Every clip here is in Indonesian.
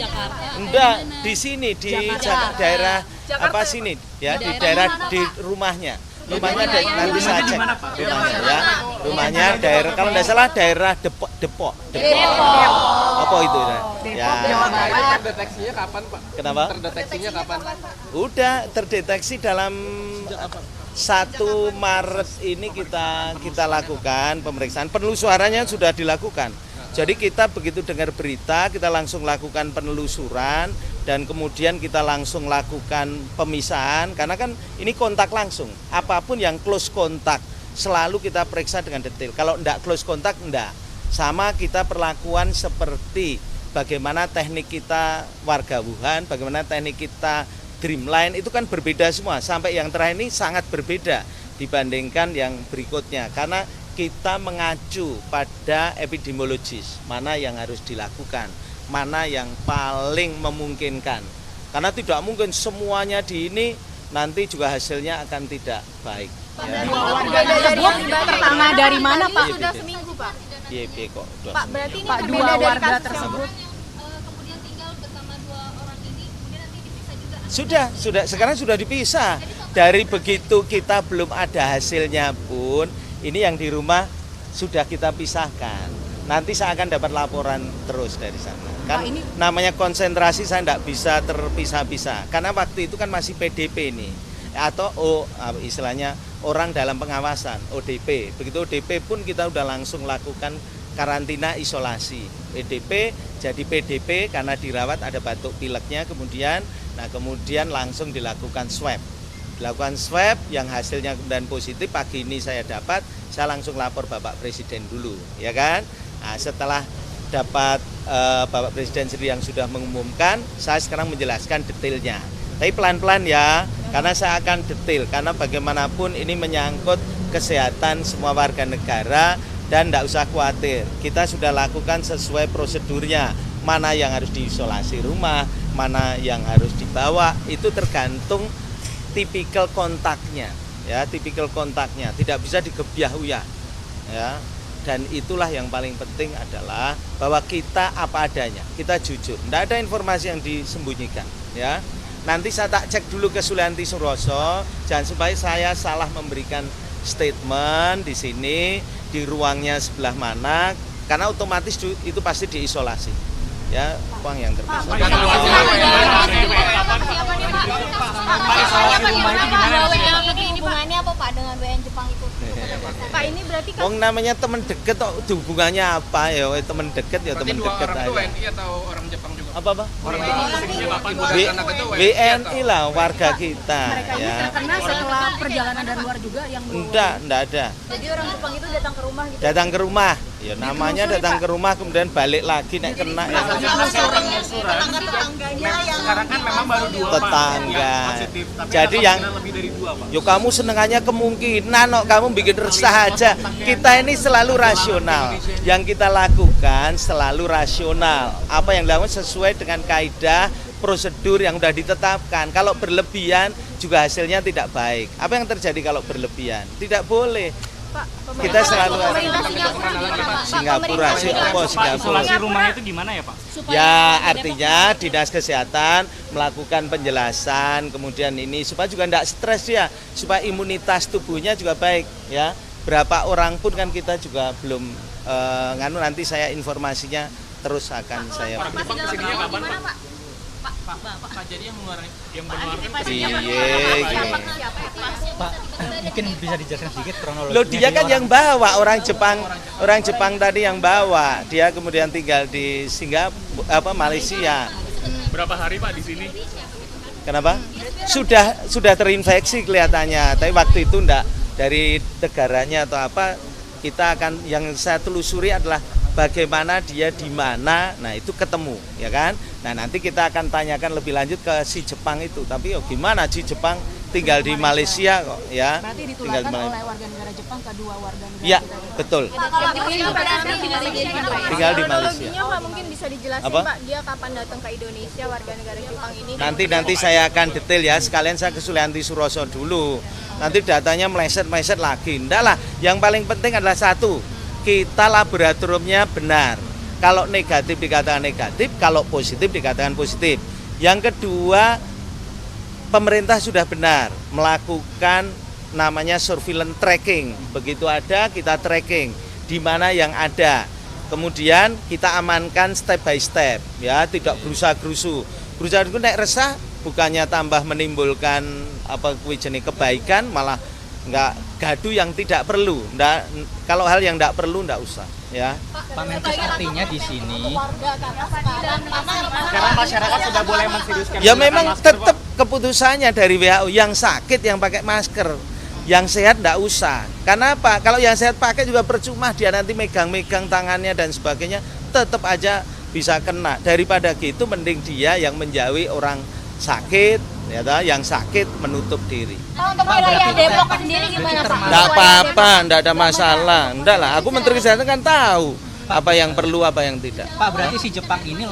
Jakarta. Enggak, di sini di daerah Jakarta. apa sini ya, di daerah di rumahnya. Rumahnya nanti saya cek rumahnya ya. Rumahnya daerah kalau enggak salah daerah Depok. Apa itu ya? Terdeteksinya kapan, Pak? Kenapa? Terdeteksinya kapan? Udah terdeteksi dalam 1 Maret ini kita lakukan pemeriksaan. Penelusurannya sudah dilakukan. Jadi kita begitu dengar berita, kita langsung lakukan penelusuran dan kemudian kita langsung lakukan pemisahan karena kan ini kontak langsung. Apapun yang close kontak selalu kita periksa dengan detail. Kalau enggak close kontak enggak. Sama kita perlakuan seperti bagaimana teknik kita warga Wuhan, bagaimana teknik kita Dreamline itu kan berbeda semua. Sampai yang terakhir ini sangat berbeda dibandingkan yang berikutnya karena kita mengacu pada epidemiologis, mana yang harus dilakukan, mana yang paling memungkinkan. Karena tidak mungkin semuanya di ini nanti juga hasilnya akan tidak baik. Ya. Warga tersebut pertama dari mana, Pak? Sudah seminggu, Pak. Iya, kok. Pak, berarti ini Pak, berbeda dua dari warga kasus tersebut. kemudian tinggal bersama 2 orang ini, kemudian nanti dipisah juga. Sudah, sekarang sudah dipisah. Dari begitu kita belum ada hasilnya pun, ini yang di rumah sudah kita pisahkan. Nanti saya akan dapat laporan terus dari sana. Kan namanya konsentrasi saya tidak bisa terpisah-pisah. Karena waktu itu kan masih PDP ini. Atau istilahnya orang dalam pengawasan, ODP. Begitu ODP pun kita udah langsung lakukan karantina isolasi. PDP jadi PDP karena dirawat ada batuk pileknya kemudian langsung dilakukan swab. Dilakukan swab yang hasilnya kemudian positif, pagi ini saya dapat, saya langsung lapor Bapak Presiden dulu, ya kan? Nah, setelah dapat Bapak Presiden sendiri yang sudah mengumumkan, saya sekarang menjelaskan detailnya. Tapi pelan-pelan ya, karena saya akan detail, karena bagaimanapun ini menyangkut kesehatan semua warga negara dan tidak usah khawatir. Kita sudah lakukan sesuai prosedurnya, mana yang harus diisolasi rumah, mana yang harus dibawa, itu tergantung tipikal kontaknya, ya, tipikal kontaknya tidak bisa digebyah-uyah, ya. Dan itulah yang paling penting adalah bahwa kita apa adanya, kita jujur, tidak ada informasi yang disembunyikan, ya. Nanti saya tak cek dulu ke Sulianti Suroso, jangan sampai saya salah memberikan statement di sini, di ruangnya sebelah mana, karena otomatis itu pasti diisolasi, ya, ruang yang terpisah. Hubungannya apa, Pak, dengan WN Jepang itu? Pak, ini berarti kan Namanya teman deket kok hubungannya apa ya? Teman deket ya teman deket Orang aja. itu WNI atau orang Jepang juga? Apa? Orang itu posisinya kapan anak itu WNI lah warga kita. Mereka ini Ya. terkena setelah perjalanan dari luar juga yang Enggak ada. jadi orang Jepang itu datang ke rumah gitu. Datang ke rumah, ya namanya datang ke rumah kemudian balik lagi nek kena ya. Tetangga-tetangganya yang sekarang kan memang baru 2 Tetangga. positif, tapi Jadi ada yang kemungkinan lebih dari 2, Pak. yo kamu senengannya kemungkinan kok kamu bikin resah aja. Kita ini selalu rasional. Yang kita lakukan selalu rasional. Apa yang dilakukan sesuai dengan kaidah prosedur yang sudah ditetapkan. Kalau berlebihan juga hasilnya tidak baik. Apa yang terjadi kalau berlebihan? Tidak boleh. Kita selalu Singapura sih, apa Singapura? Isolasi rumahnya itu gimana ya Pak? Ya artinya dinas kesehatan melakukan penjelasan, kemudian ini supaya juga tidak stres ya, supaya imunitas tubuhnya juga baik ya. Berapa orang pun kan kita juga belum nanti saya informasinya terus akan saya beri. Jepang kesininya kapan, Pak? Pak jadi yang mengeluarkan Iya. Pak, mungkin bisa dijelaskan sedikit kronologinya. Loh dia kan yang bawa orang Jepang tadi yang bawa, dia kemudian tinggal di Singapura Malaysia. Berapa hari Pak di sini? Kenapa? Sudah terinfeksi kelihatannya, tapi waktu itu enggak dari negaranya atau apa, kita akan yang saya telusuri adalah bagaimana dia di mana, nah itu ketemu, ya kan? Nah nanti kita akan tanyakan lebih lanjut ke si Jepang itu, tapi gimana si Jepang tinggal di Malaysia kok, ya? berarti Tinggal di ditularkan Malaysia. oleh warga negara Jepang ke 2 warga negara Ya, kita. betul. Tinggal di Malaysia. Kronologinya Pak mungkin bisa dijelasin Apa? Pak, dia kapan datang ke Indonesia warga negara Jepang ini? Nanti saya akan detail ya, sekalian saya ke Sulianti Suroso dulu. Nanti datanya meleset lagi. Enggak lah, yang paling penting adalah satu, kita laboratoriumnya benar. Kalau negatif dikatakan negatif, kalau positif dikatakan positif. Yang kedua, pemerintah sudah benar melakukan namanya surveillance tracking. Begitu ada, kita tracking di mana yang ada. Kemudian kita amankan step by step, ya, tidak gerusa-gerusu. Gerusa-gerusu nek resah bukannya tambah menimbulkan kebaikan, malah nggak gaduh yang tidak perlu. Kalau hal yang tidak perlu nggak usah, ya. Pak Menkes, artinya di sini Sekarang masyarakat sudah boleh menseriuskan. Ya memang tetap keputusannya dari WHO, yang sakit yang pakai masker, yang sehat enggak usah. Kenapa? Kalau yang sehat pakai juga percuma, dia nanti megang-megang tangannya dan sebagainya, tetap aja bisa kena. Daripada gitu mending dia yang menjauhi orang sakit, ya toh, yang sakit menutup diri. Untuk wilayah Depok sendiri gimana Pak? Enggak apa-apa, enggak ada masalah. Enggak lah, aku Menteri Kesehatan kan tahu apa yang perlu, apa yang tidak. Pak, berarti si Jepang ini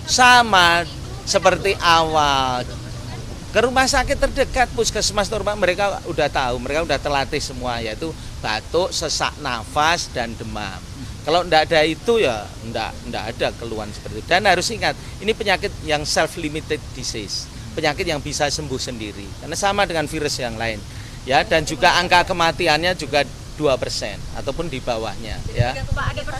Sama seperti awal. Ke rumah sakit terdekat, puskesmas rumah, mereka udah tahu, mereka udah terlatih semua, yaitu batuk, sesak nafas, dan demam. Kalau enggak ada itu ya enggak ada keluhan seperti itu. Dan harus ingat, ini penyakit yang self-limited disease, penyakit yang bisa sembuh sendiri. Karena sama dengan virus yang lain. Ya, dan juga angka kematiannya juga 2% ataupun di bawahnya, ya.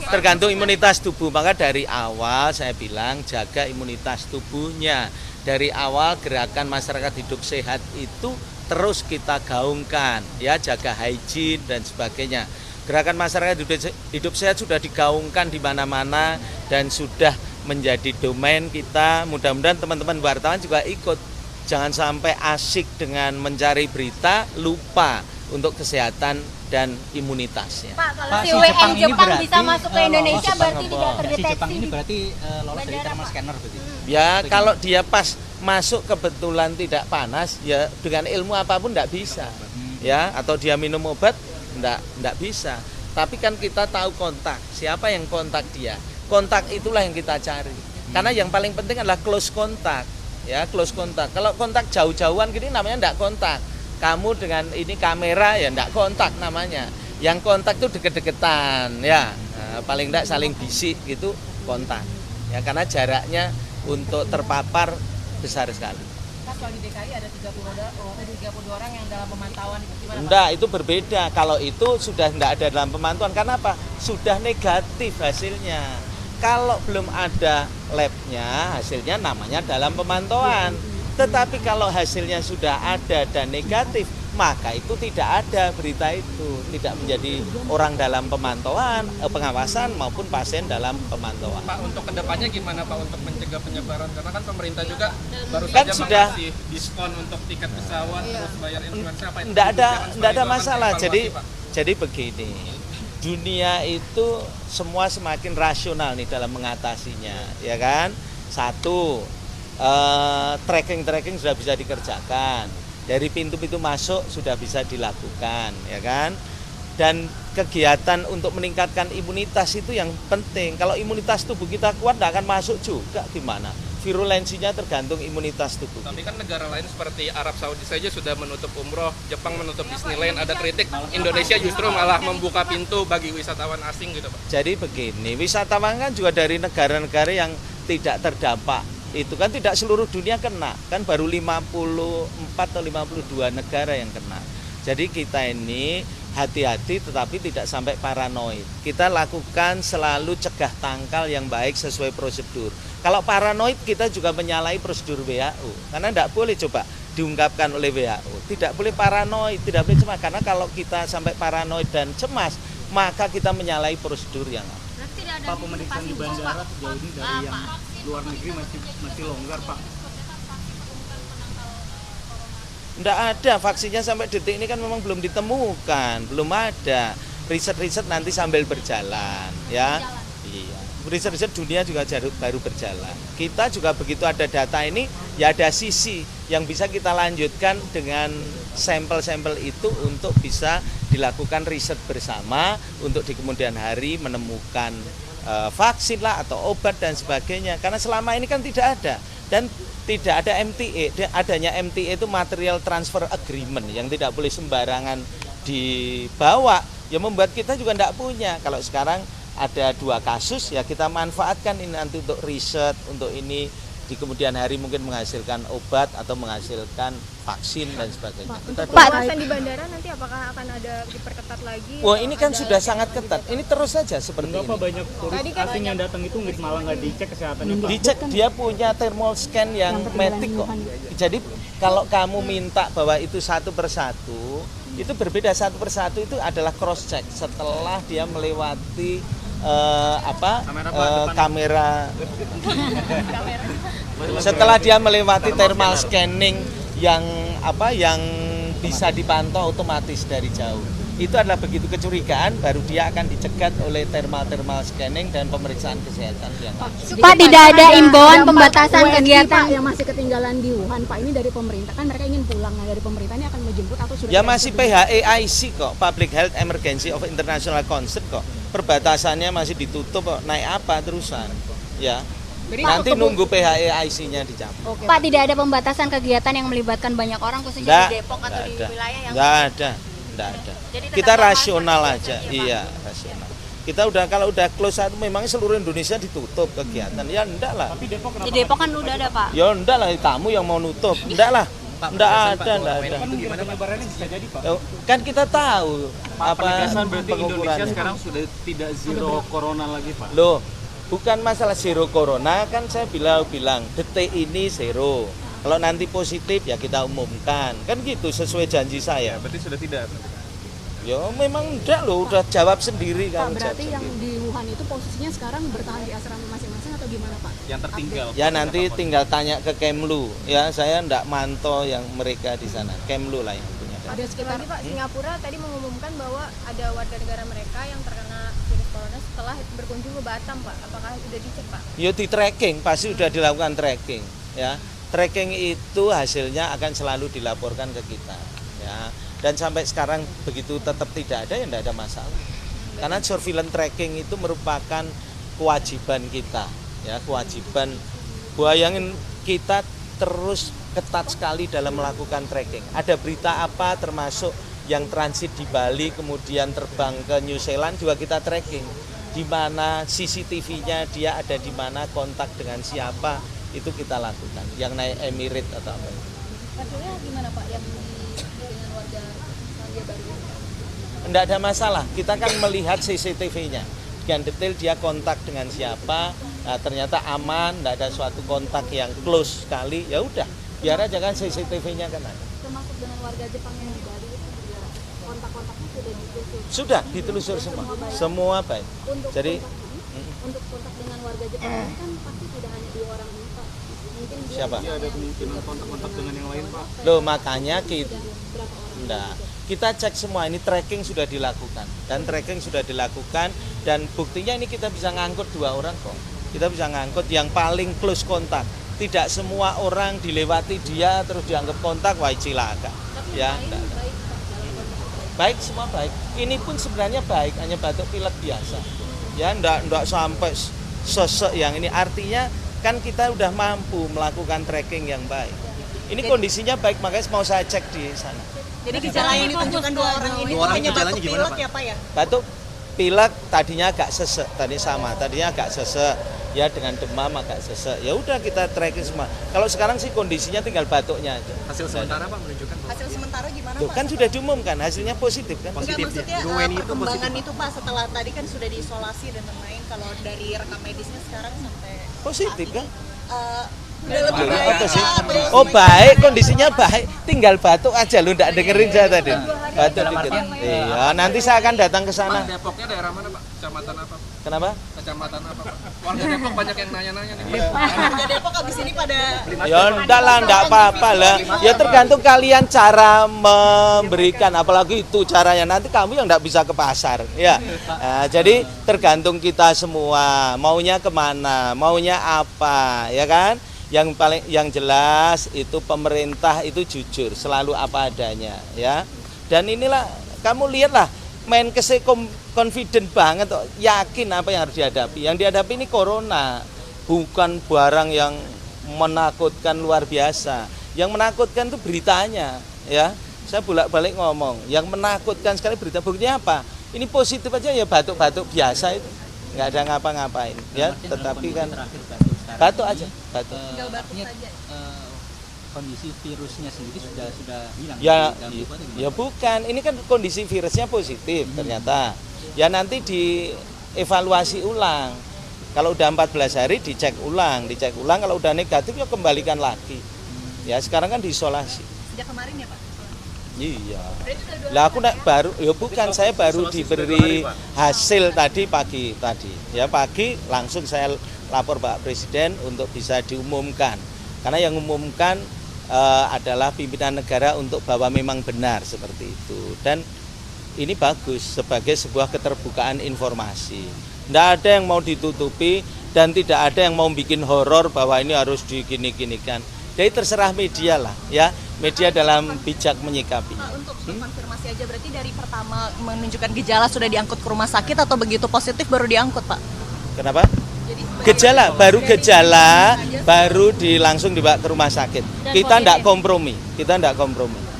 Tergantung imunitas tubuh. Maka dari awal saya bilang jaga imunitas tubuhnya. Dari awal gerakan masyarakat hidup sehat itu terus kita gaungkan, ya, jaga hygiene dan sebagainya. Gerakan masyarakat hidup sehat sudah digaungkan di mana-mana dan sudah menjadi domain kita. Mudah-mudahan teman-teman wartawan juga ikut. Jangan sampai asik dengan mencari berita, lupa untuk kesehatan dan imunitasnya. Pak, kalau Pak, si si WN Jepang ini Jepang berarti, bisa masuk ke Indonesia Jepang berarti apa? tidak si terdeteksi. Jepang ini berarti lolos dari thermal scanner begitu. Ya, kalau dia pas masuk kebetulan tidak panas, ya dengan ilmu apapun tidak bisa. Ya, atau dia minum obat enggak bisa. Tapi kan kita tahu kontak, siapa yang kontak dia. Kontak itulah yang kita cari. Karena yang paling penting adalah close kontak. Ya, close kontak. Kalau kontak jauh-jauhan gini namanya enggak kontak. Kamu dengan ini kamera ya enggak kontak namanya. Yang kontak itu deket-deketan, ya. Nah, paling enggak saling bisik gitu kontak. Ya, karena jaraknya untuk terpapar besar sekali. Mas, kalau di DKI ada 32 orang yang dalam pemantauan itu gimana, Pak? Enggak, itu berbeda. Kalau itu sudah enggak ada dalam pemantauan. Karena apa? Sudah negatif hasilnya. Kalau belum ada labnya, hasilnya namanya dalam pemantauan. Tetapi kalau hasilnya sudah ada dan negatif, maka itu tidak ada berita itu. Tidak menjadi orang dalam pemantauan, pengawasan maupun pasien dalam pemantauan. Pak, untuk kedepannya gimana Pak untuk mencegah penyebaran? Karena kan pemerintah juga baru Kan saja sudah. mengasih diskon untuk tiket pesawat, terus bayar influencer apa itu? Enggak ada Kebijakan seperti itu akan masalah. dievaluasi, Pak. Jadi begini. Dunia itu semua semakin rasional nih dalam mengatasinya, ya kan? Satu, tracking sudah bisa dikerjakan. Dari pintu-pintu masuk sudah bisa dilakukan, ya kan? Dan kegiatan untuk meningkatkan imunitas itu yang penting. Kalau imunitas tubuh kita kuat, tidak akan masuk juga gimana? Virulensinya tergantung imunitas tubuh. Tapi kan negara lain seperti Arab Saudi saja sudah menutup umroh, Jepang menutup Disneyland, ada kritik Indonesia justru malah membuka pintu bagi wisatawan asing gitu Pak. Jadi begini, wisatawan kan juga dari negara-negara yang tidak terdampak. Itu kan tidak seluruh dunia kena, kan baru 54 atau 52 negara yang kena. Jadi kita ini hati-hati tetapi tidak sampai paranoid. Kita lakukan selalu cegah tangkal yang baik sesuai prosedur. Kalau paranoid kita juga menyalahi prosedur WHO. Karena tidak boleh coba diungkapkan oleh WHO. Tidak boleh paranoid, tidak boleh cemas. Karena kalau kita sampai paranoid dan cemas, maka kita menyalahi prosedur yang ada. Berarti tidak ada Pak, pemeriksaan di bandara sejauh ini dari yang luar negeri masih longgar Pak. Enggak ada, vaksinnya sampai detik ini kan memang belum ditemukan, belum ada. Riset-riset nanti sambil berjalan, ya. Iya. Riset-riset dunia juga baru berjalan. Kita juga begitu ada data ini, ya ada sisi yang bisa kita lanjutkan dengan sampel-sampel itu untuk bisa dilakukan riset bersama untuk di kemudian hari menemukan vaksin lah atau obat dan sebagainya. Karena selama ini kan tidak ada. Dan tidak ada MTA, adanya MTA itu Material Transfer Agreement yang tidak boleh sembarangan dibawa, ya membuat kita juga tidak punya. Kalau sekarang ada 2 kasus, ya kita manfaatkan ini nanti untuk riset, untuk ini di kemudian hari mungkin menghasilkan obat atau menghasilkan vaksin dan sebagainya. Untuk Kita pengawasan di bandara nanti apakah akan ada diperketat lagi? Wah, atau ini kan ada sudah yang sangat lebih ketat. Ini terus saja seperti Kenapa ini. banyak turis Tadi kan asing yang datang itu malah nggak dicek kesehatannya Pak? Dicek, dia punya thermal scan yang metik kok. Jadi kalau kamu minta bahwa itu satu persatu, itu berbeda, satu persatu itu adalah cross check setelah dia melewati kamera setelah dia melewati thermal scanning yang bisa dipantau otomatis dari jauh. Itu adalah begitu kecurigaan baru dia akan dicegat oleh thermal scanning dan pemeriksaan kesehatan yang Pak, tidak ada imbauan pembatasan WFH, kegiatan. Pak, yang masih ketinggalan di Wuhan, Pak, ini dari pemerintah kan mereka ingin pulang. Nah, dari pemerintah ini akan menjemput atau sudah? ya masih PHEIC kok, Public Health Emergency of International Concern kok. Perbatasannya masih ditutup kok. Naik apa terusan? Ya. Nanti nunggu PHEIC-nya dicabut. Pak, tidak ada pembatasan kegiatan yang melibatkan banyak orang khususnya di Depok atau di wilayah yang Nggak ada. Jadi tetap Kita normal rasional seperti aja, biasanya, Pak. iya rasional. Kita kalau udah close satu, memang seluruh Indonesia ditutup kegiatan, ya enggak lah. Tapi Depok Di Depok kan udah ada, Pak. Ya enggak lah, kamu yang mau nutup, enggak lah. Enggak ada. kan penyebarannya bisa jadi Pak. Kan kita tahu Penegasan berarti Indonesia pengukurannya. sekarang sudah tidak zero corona lagi Pak. Loh, bukan masalah zero corona, kan saya bilang detik ini zero. Kalau nanti positif ya kita umumkan, kan gitu sesuai janji saya. Berarti sudah tidak. Ya memang enggak loh, udah jawab sendiri Pak, kan. berarti yang di Wuhan itu posisinya sekarang bertahan di asrama masing-masing atau gimana, Pak? Yang tertinggal. Ya nanti tinggal tanya ke Kemlu, ya saya enggak mantau yang mereka di sana. Kemlu lah yang punya. Ada sekitar Lagi Pak, Singapura tadi mengumumkan bahwa ada warga negara mereka yang terkena virus corona setelah berkunjung ke Batam, Pak. Apakah sudah dicek, Pak? Ya di tracking, pasti sudah dilakukan tracking, ya. Tracking itu hasilnya akan selalu dilaporkan ke kita, ya. Dan sampai sekarang begitu tetap tidak ada, ya tidak ada masalah. Karena surveillance tracking itu merupakan kewajiban kita, ya, kewajiban. Bayangin kita terus ketat sekali dalam melakukan tracking. Ada berita apa termasuk yang transit di Bali kemudian terbang ke New Zealand juga kita tracking. Di mana CCTV-nya dia ada di mana, kontak dengan siapa, itu kita lakukan. Yang naik Emirates atau apa. Hasilnya gimana, Pak? Yang dengan warga Selandia Baru? Enggak ada masalah, kita kan melihat CCTV-nya. Dengan detail dia kontak dengan siapa, nah, ternyata aman, enggak ada suatu kontak yang close sekali, ya udah, biar aja kan CCTV-nya kan ada. termasuk dengan warga Jepang yang di Bali itu juga kontak-kontaknya sudah ditelusuri. Sudah ditelusur semua baik. Untuk Jadi untuk kontak dengan warga Jepang ini kan pasti tidak hanya 2 orang ini, Pak. Mungkin dia siapa? Iya, ada kemungkinan kontak-kontak dengan yang lain Pak. Loh makanya kita berapa orang? enggak. Kita cek semua, ini tracking sudah dilakukan dan tracking sudah dilakukan dan buktinya ini kita bisa ngangkut 2 orang kok. Kita bisa ngangkut yang paling close kontak. Tidak semua orang dilewati dia terus dianggap kontak, wah cilaka. Ya, enggak. Baik, semua baik. Ini pun sebenarnya baik, hanya batuk pilek biasa. Ya, enggak sampai sesek yang ini. Artinya kan kita udah mampu melakukan tracking yang baik. Ini kondisinya baik, makanya mau saya cek di sana. Jadi gejala yang ditunjukkan 2 orang ini hanya batuk pilek ya, Pak ya? Batuk pilek tadinya agak sesek, tadinya agak sesek, ya dengan demam agak sesek. Ya udah kita tracking semua. Kalau sekarang sih kondisinya tinggal batuknya aja. Hasil sementara Pak menunjukkan Hasil sementara gimana, Tuh, Pak? kan sudah diumumkan, hasilnya positif kan? Enggak, maksudnya perkembangan itu Pak setelah tadi kan sudah diisolasi dan lain-lain, kalau dari rekam medisnya sekarang sampai Positif kan? udah lebih baik Apa sih? Pak. Oh baik, kondisinya baik. Tinggal batuk aja lu enggak dengerin saya tadi. Batuk dikit. Iya, nanti saya akan datang ke sana. Depoknya daerah mana Pak? Kecamatan apa? Kenapa? Kecamatan apa Pak? Warga Depok banyak yang nanya-nanya nih. Warga Depok abis ini pada Ya enggak lah, enggak apa-apa lah. Ya tergantung kalian cara memberikan, apalagi itu caranya. Nanti kamu yang enggak bisa ke pasar, ya. Nah, jadi tergantung kita semua, maunya kemana, maunya apa, ya kan? Yang jelas itu pemerintah itu jujur, selalu apa adanya, ya. Dan inilah kamu lihatlah, Menkes confident banget, yakin apa yang harus dihadapi. Yang dihadapi ini corona, bukan barang yang menakutkan luar biasa. Yang menakutkan itu beritanya, ya. Saya bolak-balik ngomong, yang menakutkan sekali berita. Buktinya apa? Ini positif aja ya batuk-batuk biasa itu. nggak ada ngapa-ngapain ya. Berarti Tetapi dalam kan kondisi terakhir sekarang batuk ini, aja, batuk. Tinggal batuk artinya, saja. kondisi virusnya sendiri sudah hilang Ya, dalam tubuh atau gimana? ya bukan. Ini kan kondisi virusnya positif ternyata. Ya nanti dievaluasi ulang. Kalau udah 14 hari dicek ulang. Kalau udah negatif ya kembalikan lagi. Ya sekarang kan diisolasi. Sejak kemarin ya Pak? Iya. Lah aku baru, ya bukan, saya baru diberi hasil tadi pagi tadi. Ya pagi langsung saya lapor Pak Presiden untuk bisa diumumkan. Karena yang umumkan adalah pimpinan negara untuk bahwa memang benar seperti itu. Dan ini bagus sebagai sebuah keterbukaan informasi. Tidak ada yang mau ditutupi dan tidak ada yang mau bikin horor bahwa ini harus digini-ginikan. Jadi terserah media lah ya, media dalam bijak menyikapi. Pak, untuk konfirmasi aja, berarti dari pertama menunjukkan gejala sudah diangkut ke rumah sakit atau begitu positif baru diangkut Pak? Kenapa? Gejala, baru langsung dibawa ke rumah sakit. Kita tidak kompromi,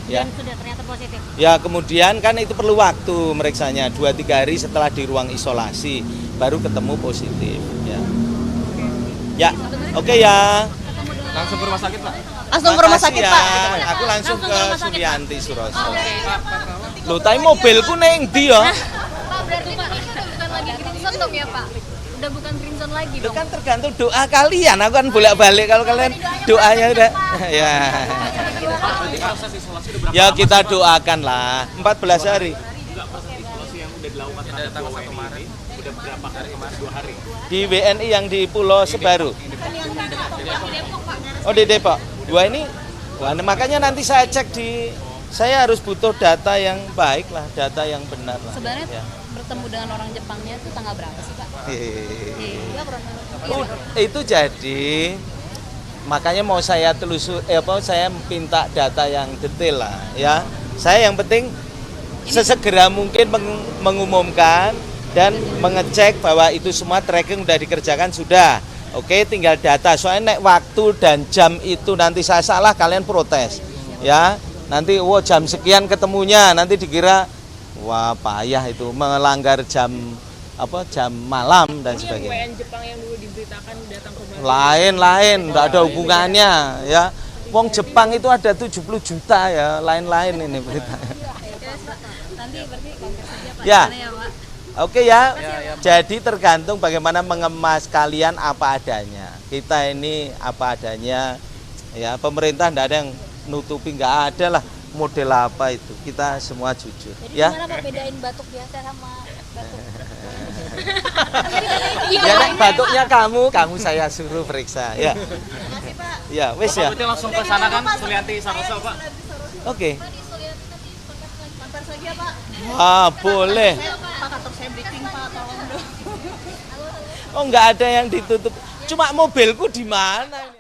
ya. Dan sudah ternyata positif. Ya kemudian kan itu perlu waktu meriksanya 2-3 hari setelah di ruang isolasi baru ketemu positif. Ya, oke ya. Langsung ke rumah sakit, Pak. Langsung ke rumah Makasih sakit ya. Pak? Aku langsung ke Suryanti Suroso. Loh, tapi mobilku neng ndi ya? Pak, berarti Pak ini udah bukan lagi green zone dong ya Pak? Udah bukan green zone lagi Itu dong? kan tergantung doa kalian. Aku kan bolak-balik kalau kalian doanya udah ya. Ya kita doakan lah 14 hari. Isolasi yang udah dilakukan terhadap 2 WNI ini udah berapa hari kemarin? 2 hari. Di WNI yang di Pulau Sebaru. Oh di Depok. Dua ini, wah, makanya nanti saya cek saya harus butuh data yang baik lah, data yang benar lah. Sebenarnya Ya. bertemu dengan orang Jepangnya itu tanggal berapa sih Pak? Iya, Itu jadi makanya mau saya saya minta data yang detail lah ya. Saya yang penting sesegera mungkin mengumumkan dan mengecek bahwa itu semua tracking sudah dikerjakan sudah. Oke, tinggal data. Soalnya waktu dan jam itu nanti saya salah kalian protes. Ya, nanti jam sekian ketemunya, nanti dikira wah payah itu melanggar jam malam dan sebagainya. Jepang yang dulu diberitakan datang ke Lain, enggak ada hubungannya ya. Wong Jepang itu ada 70 juta ya, lain-lain ini berita. Nanti berarti konkret saja Pak. Ya. Gimana ya Pak? Oke ya, jadi tergantung bagaimana mengemas kalian apa adanya. Kita ini apa adanya, ya pemerintah tidak ada yang nutupi, nggak ada lah model apa itu. Kita semua jujur. Jadi Ya, gimana Pak bedain batuk biasa sama batuk? ya nek batuknya kamu saya suruh periksa. Ya, ya wes ya. Berarti langsung ke sana kan, Suryanti Saroso Pak? Oke. Konvers lagi ya Pak? Boleh. Pak, kantor saya breaking Pak, tolong dong. Oh nggak ada yang ditutup. Cuma mobilku di mana?